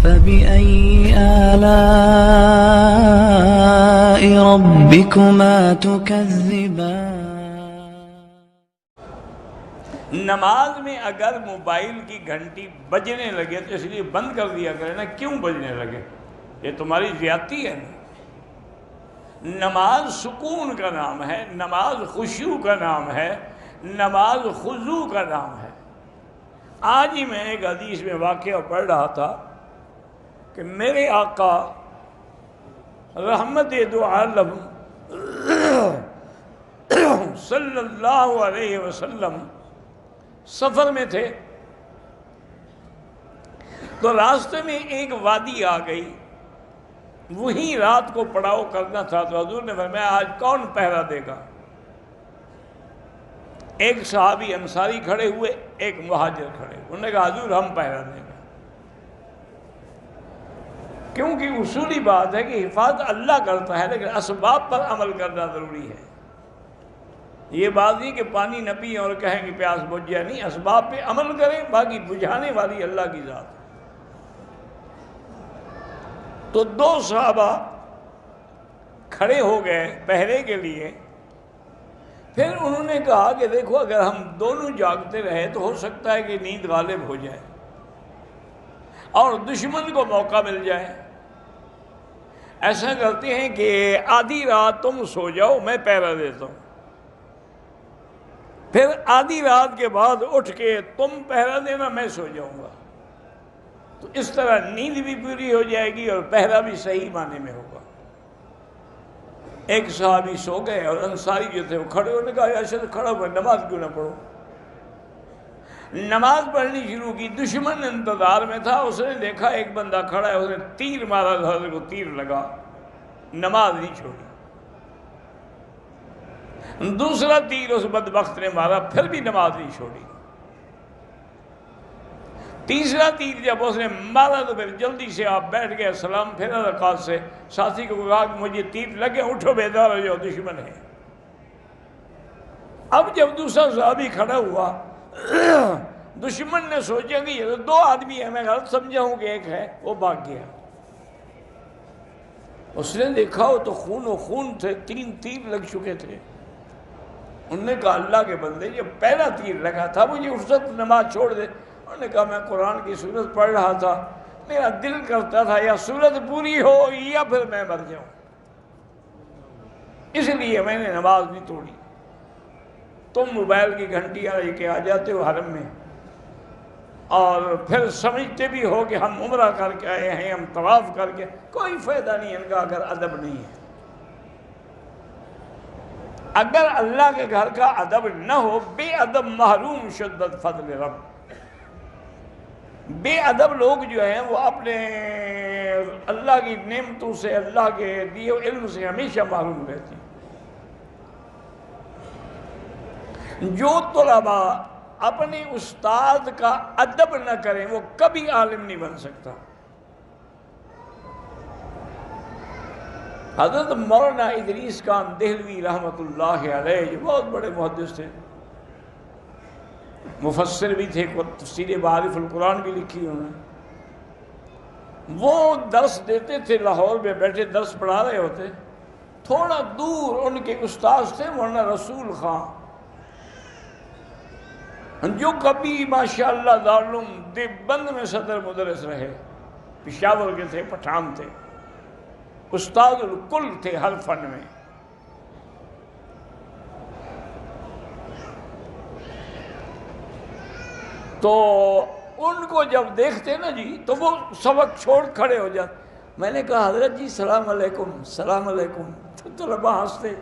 فبأي آلاء ربكما تكذبان؟ نماز میں اگر موبائل کی گھنٹی بجنے لگے تو اس لیے بند کر دیا کرے نا، کیوں بجنے لگے؟ یہ تمہاری زیادتی ہے نا۔ نماز سکون کا نام ہے، نماز خشوع کا نام ہے، نماز خضوع کا نام ہے۔ آج ہی میں ایک حدیث میں واقعہ پڑھ رہا تھا کہ میرے آقا رحمت دو عالم صلی اللہ علیہ وسلم سفر میں تھے، تو راستے میں ایک وادی آ گئی، وہیں رات کو پڑاؤ کرنا تھا۔ تو حضور نے فرمایا آج کون پہرا دے گا؟ ایک صحابی انصاری کھڑے ہوئے، ایک مہاجر کھڑے ہوئے، انہوں نے کہا حضور ہم پہرا دیں گے، کیونکہ اصولی بات ہے کہ حفاظت اللہ کرتا ہے، لیکن اسباب پر عمل کرنا ضروری ہے۔ یہ بات نہیں کہ پانی نہ پئیں اور کہیں کہ پیاس بجھ جائے، نہیں، اسباب پہ عمل کریں، باقی بجھانے والی اللہ کی ذات ہے۔ تو دو صحابہ کھڑے ہو گئے پہرے کے لیے، پھر انہوں نے کہا کہ دیکھو اگر ہم دونوں جاگتے رہے تو ہو سکتا ہے کہ نیند غالب ہو جائے اور دشمن کو موقع مل جائے۔ ایسا کرتے ہیں کہ آدھی رات تم سو جاؤ، میں پہرا دیتا ہوں، پھر آدھی رات کے بعد اٹھ کے تم پہرا دینا، میں سو جاؤں گا، تو اس طرح نیند بھی پوری ہو جائے گی اور پہرا بھی صحیح معنی میں ہوگا۔ ایک صحابی سو گئے اور انصاری جو تھے وہ کھڑے، انہوں نے کہا یا شد کھڑا ہوا نماز کیوں نہ پڑھو؟ نماز پڑھنی شروع کی، دشمن انتظار میں تھا، اس نے دیکھا ایک بندہ کھڑا ہے، اس نے تیر مارا، حضرت کو تیر لگا، نماز نہیں چھوڑی۔ دوسرا تیر اس بدبخت نے مارا، پھر بھی نماز نہیں چھوڑی۔ تیسرا تیر جب اس نے مارا تو پھر جلدی سے آپ بیٹھ گئے، سلام پھیرا رکعت سے، ساتھی کو کہا کہ مجھے تیر لگے، اٹھو بیدار ہو جاؤ، دشمن ہے۔ اب جب دوسرا صحابی کھڑا ہوا، دشمن نے سوچا کہ یہ تو دو آدمی ہیں، میں غلط سمجھا ہوں کہ ایک ہے، وہ بھاگ گیا۔ اس نے دیکھا وہ تو خون و خون تھے، 3 تیر لگ چکے تھے۔ انہوں نے کہا اللہ کے بندے، یہ پہلا تیر لگا تھا، مجھے اس وقت نماز چھوڑ دے۔ انہوں نے کہا میں قرآن کی سورت پڑھ رہا تھا، میرا دل کرتا تھا یا سورت پوری ہو یا پھر میں مر جاؤں، اس لیے میں نے نماز نہیں توڑی۔ تم موبائل کی گھنٹیاں لے کے آ جاتے ہو حرم میں، اور پھر سمجھتے بھی ہو کہ ہم عمرہ کر کے آئے ہیں، ہم طواف کر کے، کوئی فائدہ نہیں ان کا اگر ادب نہیں ہے۔ اگر اللہ کے گھر کا ادب نہ ہو، بے ادب محروم شدت فضل رب۔ بے ادب لوگ جو ہیں وہ اپنے اللہ کی نعمتوں سے، اللہ کے دیے علم سے ہمیشہ محروم رہتے ہیں۔ جو طلباء اپنے استاد کا ادب نہ کریں وہ کبھی عالم نہیں بن سکتا۔ حضرت مولانا ادریس خان دہلوی رحمۃ اللہ علیہ جو بہت بڑے محدث تھے، مفسر بھی تھے، تفسیر معارف القرآن بھی لکھی انہوں نے، وہ درس دیتے تھے، لاہور میں بیٹھے درس پڑھا رہے ہوتے، تھوڑا دور ان کے استاد تھے مولانا رسول خان، جو کبھی ماشاءاللہ دارالعلوم دیوبند میں صدر مدرس رہے، پشاور کے تھے، پٹھان تھے، استاد الکل تھے ہر فن میں۔ تو ان کو جب دیکھتے نا جی تو وہ سبق چھوڑ کھڑے ہو جاتے۔ میں نے کہا حضرت جی سلام علیکم، سلام علیکم، تو طلباء ہنستے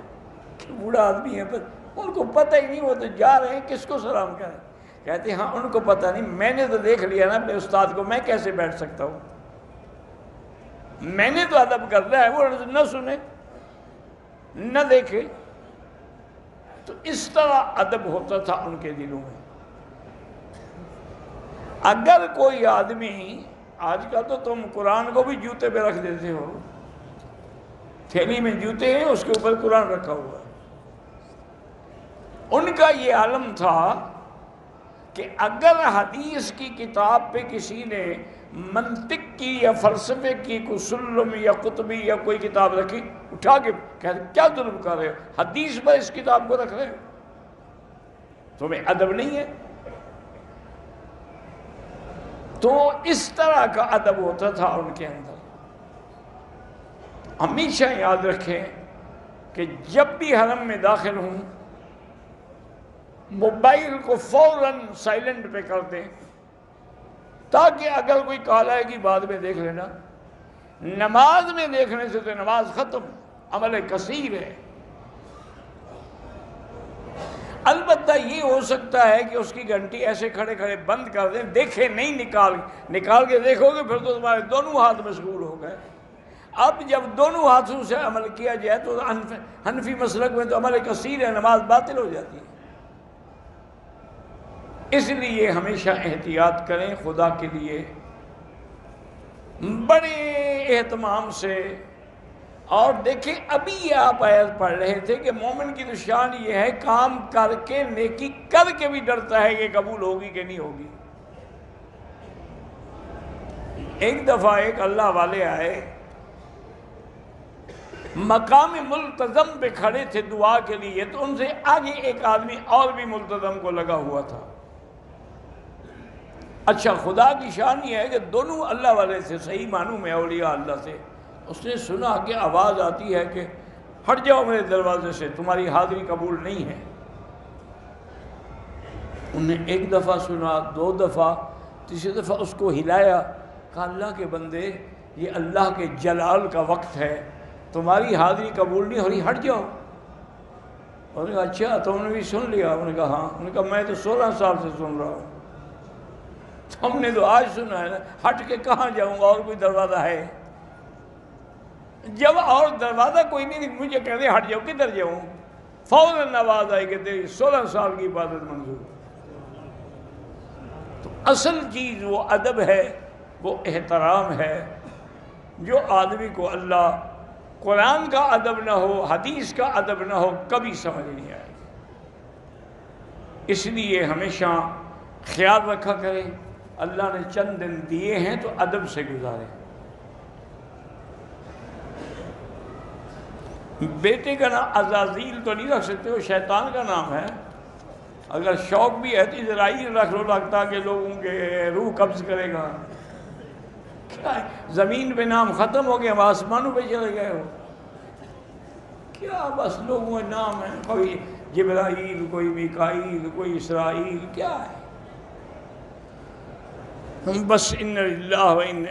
کہ بوڑھا آدمی ہے، پر ان کو پتہ ہی نہیں، وہ تو جا رہے ہیں کس کو سلام کریں۔ کہتے ہاں ان کو پتہ نہیں، میں نے تو دیکھ لیا نا اپنے استاد کو، میں کیسے بیٹھ سکتا ہوں؟ میں نے تو ادب کرنا ہے، وہ نہ سنے نہ دیکھے۔ تو اس طرح ادب ہوتا تھا ان کے دلوں میں۔ اگر کوئی آدمی، آج کا تو تم قرآن کو بھی جوتے پہ رکھ دیتے ہو، تھیلی میں جوتے ہیں اس کے اوپر قرآن رکھا ہوا ہے۔ ان کا یہ عالم تھا کہ اگر حدیث کی کتاب پہ کسی نے منطق کی یا فلسفے کی کوئی سلم یا قطبی یا کوئی کتاب رکھی، اٹھا کے کہتے کیا ظلم کر رہے ہو، حدیث پر اس کتاب کو رکھ رہے ہو، تمہیں ادب نہیں ہے؟ تو اس طرح کا ادب ہوتا تھا ان کے اندر۔ ہمیشہ یاد رکھیں کہ جب بھی حرم میں داخل ہوں موبائل کو فوراً سائلنٹ پہ کر دیں، تاکہ اگر کوئی کال آئے گی بعد میں دیکھ لینا۔ نماز میں دیکھنے سے تو نماز ختم، عمل کثیر ہے۔ البتہ یہ ہو سکتا ہے کہ اس کی گھنٹی ایسے کھڑے کھڑے بند کر دیں، دیکھیں نہیں، نکال کے دیکھو گے پھر تو تمہارے دونوں ہاتھ مشغول ہو گئے۔ اب جب دونوں ہاتھوں سے عمل کیا جائے تو حنفی مسلک میں تو عمل کثیر ہے، نماز باطل ہو جاتی ہے۔ اس لیے ہمیشہ احتیاط کریں خدا کے لیے، بڑے اہتمام سے۔ اور دیکھیں ابھی آپ آیت پڑھ رہے تھے کہ مومن کی نشان یہ ہے کام کر کے، نیکی کر کے بھی ڈرتا ہے کہ قبول ہوگی کہ نہیں ہوگی۔ ایک دفعہ ایک اللہ والے آئے، مقام ملتزم پہ کھڑے تھے دعا کے لیے، تو ان سے آگے ایک آدمی اور بھی ملتزم کو لگا ہوا تھا۔ اچھا، خدا کی شان یہ ہے کہ دونوں اللہ والے تھے، صحیح معنوں میں اولیاء اللہ سے۔ اس نے سنا کہ آواز آتی ہے کہ ہٹ جاؤ میرے دروازے سے، تمہاری حاضری قبول نہیں ہے۔ انہوں نے ایک دفعہ سنا، دو دفعہ، تیسری دفعہ اس کو ہلایا، کہا اللہ کے بندے یہ اللہ کے جلال کا وقت ہے، تمہاری حاضری قبول نہیں ہو رہی، ہٹ جاؤ۔ انہوں نے کہا اچھا تم نے بھی سن لیا؟ انہوں نے کہا ہاں۔ انہوں نے کہا میں تو 16 سال سے سن رہا ہوں، تم نے تو آج سنا ہے نا، ہٹ کے کہاں جاؤں گا، اور کوئی دروازہ ہے؟ جب اور دروازہ کوئی نہیں، مجھے کہہ دے ہٹ جاؤ، کدھر جاؤں؟ فوراً آواز آئی کہ تیری 16 سال کی عبادت منظور۔ تو اصل چیز وہ ادب ہے، وہ احترام ہے، جو آدمی کو اللہ قرآن کا ادب نہ ہو، حدیث کا ادب نہ ہو، کبھی سمجھ نہیں آئے۔ اس لیے ہمیشہ خیال رکھا کریں، اللہ نے چند دن دیے ہیں تو ادب سے گزاریں۔ بیٹے کا نام عزازیل تو نہیں رکھ سکتے، وہ شیطان کا نام ہے۔ اگر شوق بھی ہے تو اسرائیل رکھ لو، لگتا کہ لوگوں کے روح قبض کرے گا۔ کیا ہے، زمین پہ نام ختم ہو گیا، ہم آسمانوں پہ چلے گئے ہو؟ کیا بس لوگوں کے نام ہیں، کوئی جبرائیل، کوئی میکائیل، کوئی اسرائیل، کیا ہے؟ بس ان للہ و ان